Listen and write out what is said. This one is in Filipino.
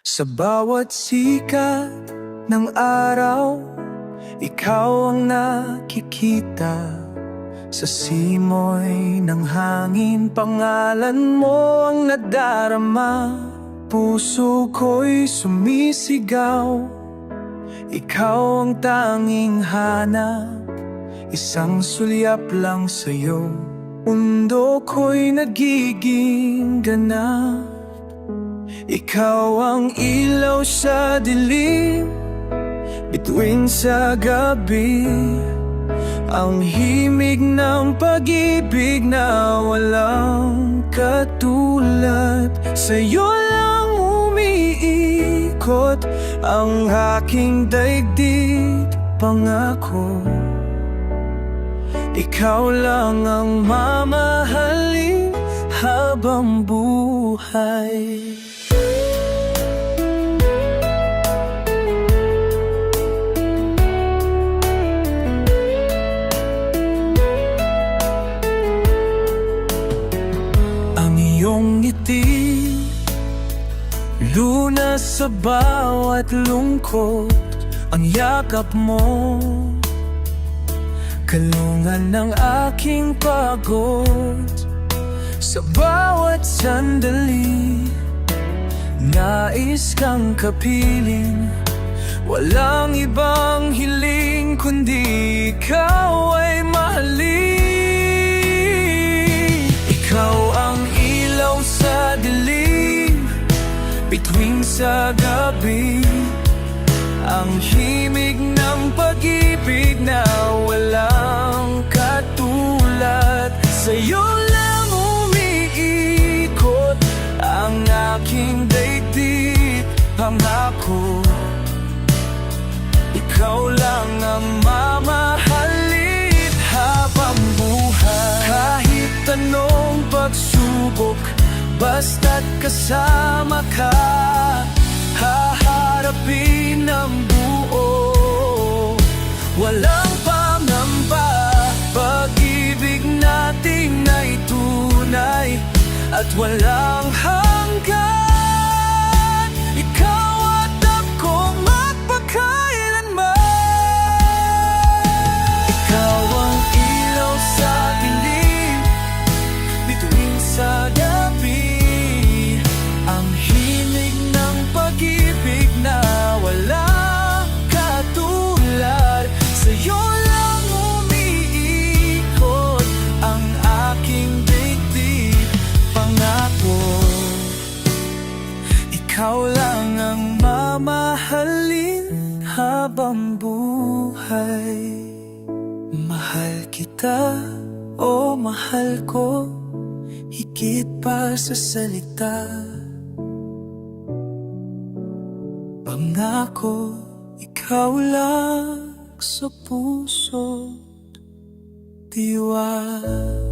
Sa bawat sikat ng araw, ikaw ang nakikita. Sa simoy ng hangin, pangalan mo ang nadarama. Puso ko'y sumisigaw, ikaw ang tanging hanap. Isang sulyap lang sa'yo, mundo ko'y nagiging ganap. Ikaw ang ilaw sa dilim, bituin sa gabi. Ang himig ng pag-ibig na walang katulad. Sa'yo lang umiikot ang aking daigdig, pangako. Ikaw lang ang mamahalin habang buhay. Ang iyong ngiti, lunas sa bawat lungkot. Ang yakap mo, kalungan ng aking pagod. Sa bawat sandali, nais kang kapiling. Walang ibang hiling kundi ikaw ay mahalin. Ikaw ang ilaw sa dilim, bituin sa gabi. Ang himig ng pag-ibig na walang katulad. Sa'yo lang umiikot ang aking daigdig, pangako. Ikaw lang ang mamahalin habang buhay. Kahit anong pagsubok, basta't kasama ka, haharapin ang buo. Walang pangamba, pag-ibig natin ay tunay at walang hanggan. Ikaw at ako magpakailanman. Ikaw ang ilaw sa dilim, bituin sa gabi. Ang himig ng pag-ibig na walang katulad. Sa'yo lang umiikot ang aking daigdig, pangako. Ikaw lang ang mamahalin habang buhay. Mahal kita, o mahal ko, higit pa sa salita. Pangako, ikaw lang sa puso't tiwala.